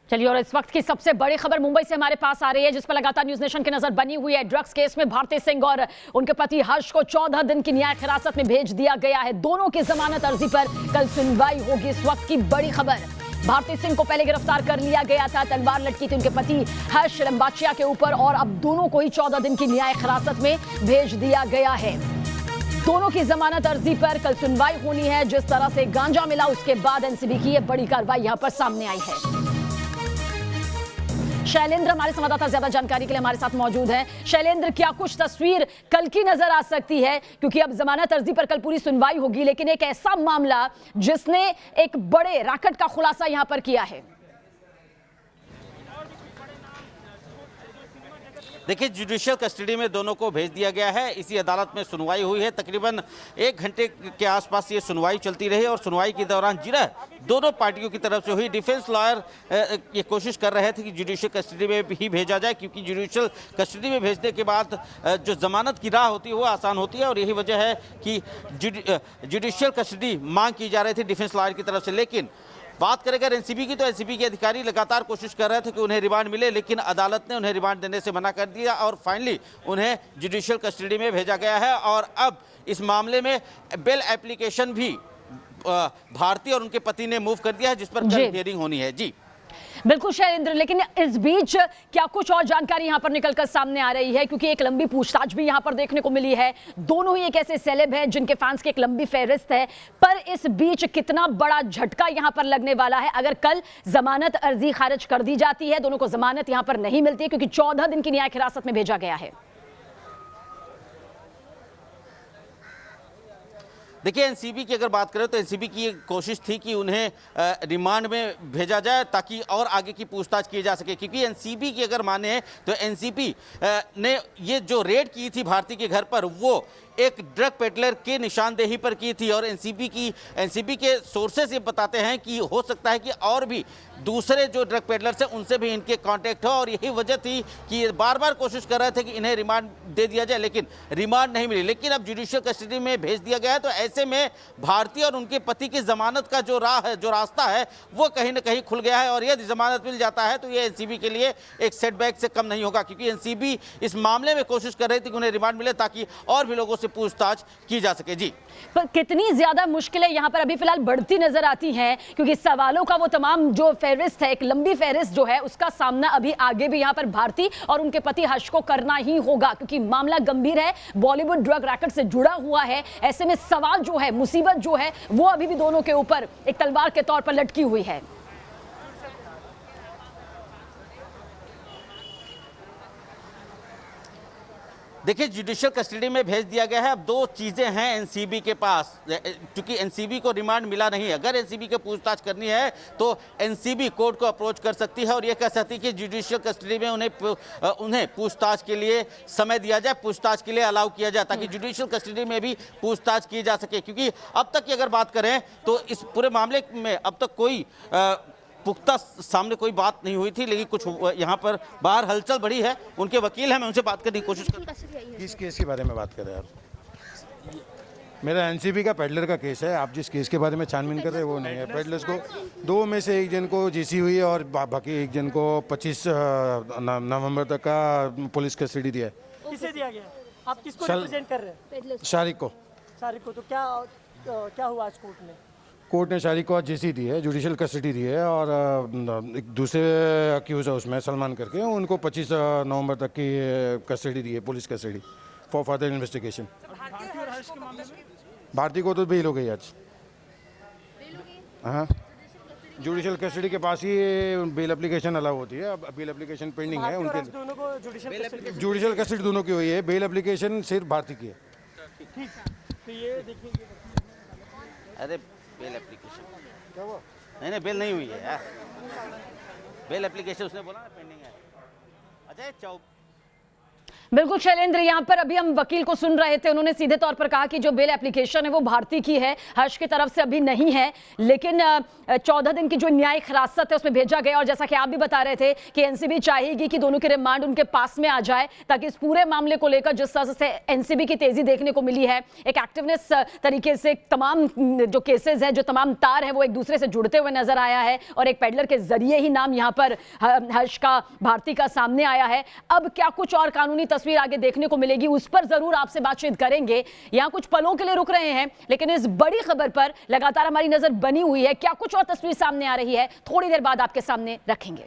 चलिए, और इस वक्त की सबसे बड़ी खबर मुंबई से हमारे पास आ रही है, जिस पर लगातार न्यूज नेशन की नजर बनी हुई है। ड्रग्स केस में भारती सिंह और उनके पति हर्ष को 14 दिन की न्यायिक हिरासत में भेज दिया गया है। दोनों की जमानत अर्जी पर कल सुनवाई होगी। इस वक्त की बड़ी खबर, भारती सिंह को पहले गिरफ्तार कर लिया गया था, तलवार लटकी थी उनके पति हर्ष लंबाचिया के ऊपर, और अब दोनों को ही 14 दिन की न्यायिक हिरासत में भेज दिया गया है। दोनों की जमानत अर्जी पर कल सुनवाई होनी है। जिस तरह से गांजा मिला, उसके बाद एनसीबी की यह बड़ी कार्रवाई यहां पर सामने आई है। शैलेंद्र हमारे संवाददाता ज्यादा जानकारी के लिए हमारे साथ मौजूद हैं। शैलेंद्र, क्या कुछ तस्वीर कल की नजर आ सकती है? क्योंकि अब जमानत अर्जी पर कल पूरी सुनवाई होगी, लेकिन एक ऐसा मामला जिसने एक बड़े रैकेट का खुलासा यहां पर किया है। देखिए, जुडिशियल कस्टडी में दोनों को भेज दिया गया है। इसी अदालत में सुनवाई हुई है। तकरीबन 1 घंटे के आसपास ये सुनवाई चलती रही और सुनवाई के दौरान जिरह दोनों पार्टियों की तरफ से हुई। डिफेंस लॉयर ये कोशिश कर रहे थे कि जुडिशियल कस्टडी में ही भेजा जाए, क्योंकि जुडिशियल कस्टडी में भेजने के बाद जो जमानत की राह होती है वो आसान होती है, और यही वजह है कि जुडिशियल कस्टडी मांग की जा रही थी डिफेंस लॉयर की तरफ से। लेकिन बात करें अगर एनसीबी की, तो एनसीबी के अधिकारी लगातार कोशिश कर रहे थे कि उन्हें रिमांड मिले, लेकिन अदालत ने उन्हें रिमांड देने से मना कर दिया और फाइनली उन्हें जुडिशियल कस्टडी में भेजा गया है। और अब इस मामले में बेल एप्लीकेशन भी भारती और उनके पति ने मूव कर दिया है, जिस पर कल हियरिंग होनी है। जी बिल्कुल शैलेंद्र, लेकिन इस बीच क्या कुछ और जानकारी यहां पर निकलकर सामने आ रही है? क्योंकि एक लंबी पूछताछ भी यहां पर देखने को मिली है। दोनों ही एक ऐसे सेलेब हैं जिनके फैंस की एक लंबी फहरिस्त है, पर इस बीच कितना बड़ा झटका यहां पर लगने वाला है अगर कल जमानत अर्जी खारिज कर दी जाती है। दोनों को जमानत यहां पर नहीं मिलती, क्योंकि 14 दिन की न्यायिक हिरासत में भेजा गया है। देखिए, एनसीबी की अगर बात करें तो एनसीबी की एक कोशिश थी कि उन्हें रिमांड में भेजा जाए ताकि और आगे की पूछताछ की जा सके, क्योंकि एनसीबी की अगर माने तो एनसीबी ने ये जो रेड की थी भारती के घर पर, वो एक ड्रग पेडलर की निशानदेही पर की थी। और एनसीबी के सोर्सेस ये बताते हैं कि हो सकता है कि और भी दूसरे जो ड्रग पेडलर्स हैं उनसे भी इनके कांटेक्ट हो, और यही वजह थी कि ये बार बार कोशिश कर रहे थे कि इन्हें रिमांड दे दिया जाए, लेकिन रिमांड नहीं मिली। लेकिन अब जुडिशियल कस्टडी में भेज दिया गया है, तो ऐसे में भारती और उनके पति की जमानत का जो राह है, जो रास्ता है, वो कहीं ना कहीं खुल गया है। और यदि जमानत मिल जाता है तो ये एनसीबी के लिए एक सेटबैक से कम नहीं होगा, क्योंकि एनसीबी इस मामले में कोशिश कर रही थी कि उन्हें रिमांड मिले ताकि और भी लोगों से पूछताछ की जा सके। जी, पर कितनी ज्यादा मुश्किलें यहां पर अभी फिलहाल बढ़ती नजर आती हैं, क्योंकि सवालों का वो तमाम जो फहरिस्त है, एक लंबी फहरिस्त जो है, उसका सामना अभी आगे भी यहां पर भारती और उनके पति हर्ष को करना ही होगा, क्योंकि मामला गंभीर है, बॉलीवुड ड्रग रैकेट से जुड़ा हुआ है। ऐसे में सवाल जो है, मुसीबत जो है, वो अभी भी दोनों के ऊपर एक तलवार के तौर पर लटकी हुई है। देखिए, जुडिशियल कस्टडी में भेज दिया गया है। अब 2 चीज़ें हैं एनसीबी के पास, क्योंकि एनसीबी को रिमांड मिला नहीं है। अगर एनसीबी को पूछताछ करनी है तो एनसीबी कोर्ट को अप्रोच कर सकती है और यह कह सकती है कि जुडिशियल कस्टडी में उन्हें पूछताछ के लिए समय दिया जाए, पूछताछ के लिए अलाउ किया जाए, ताकि जुडिशियल कस्टडी में भी पूछताछ की जा सके। क्योंकि अब तक की अगर बात करें तो इस पूरे मामले में अब तक कोई पुख्ता सामने कोई बात नहीं हुई थी, लेकिन कुछ यहाँ पर बाहर हलचल बढ़ी है। उनके वकील हैं, मैं उनसे बात करने की कोशिश कर। किस केस के बारे में बात कर रहे हैं आप? मेरा एनसीबी का पेडलर का केस है। आप जिस केस के बारे में छानबीन कर रहे हैं वो नहीं है। पेडलर्स को 2 में से एक जन को जीसी हुई है और बाकी एक जन को 25 नवंबर तक का पुलिस कस्टडी दिया है। किसे दिया गया? आप किसको रिप्रेजेंट कर रहे हैं? शारिक को। तो क्या हुआ आज कोर्ट में? कोर्ट ने शारिक को आज जीसी दी है, जुडिशियल कस्टडी दी है, और एक दूसरे अक्यूज है उसमें सलमान करके, उनको 25 नवंबर तक की कस्टडी दी है, police custody for further investigation. Bharti को तो बेल हो गई आज। हाँ, जुडिशियल कस्टडी के पास ही बेल एप्लीकेशन अलाउ होती है। अब बेल एप्लीकेशन पेंडिंग है उनके। जुडिशियल कस्टडी दोनों की हुई है, बेल एप्लीकेशन सिर्फ भारती की है। तो ये देखिए, अरे बेल एप्लीकेशन क्या हुआ? नहीं, बेल नहीं हुई है यार। बेल एप्लीकेशन उसने बोला ना पेंडिंग है। अजय चौक बिल्कुल शैलेंद्र, यहाँ पर अभी हम वकील को सुन रहे थे, उन्होंने सीधे तौर पर कहा कि जो बेल एप्लीकेशन है वो भारती की है, हर्ष की तरफ से अभी नहीं है, लेकिन 14 दिन की जो न्यायिक हिरासत है उसमें भेजा गया। और जैसा कि आप भी बता रहे थे कि एनसीबी चाहेगी कि दोनों की रिमांड उनके पास में आ जाए, ताकि इस पूरे मामले को लेकर जिस तरह से एनसीबी की तेजी देखने को मिली है, एक एक्टिवनेस तरीके से तमाम जो केसेज है, जो तमाम तार है वो एक दूसरे से जुड़ते हुए नजर आया है, और एक पेडलर के जरिए ही नाम यहाँ पर हर्ष का, भारती का सामने आया है। अब क्या कुछ और कानूनी तस्वीर आगे देखने को मिलेगी, उस पर जरूर आपसे बातचीत करेंगे। यहां कुछ पलों के लिए रुक रहे हैं, लेकिन इस बड़ी खबर पर लगातार हमारी नजर बनी हुई है। क्या कुछ और तस्वीर सामने आ रही है, थोड़ी देर बाद आपके सामने रखेंगे।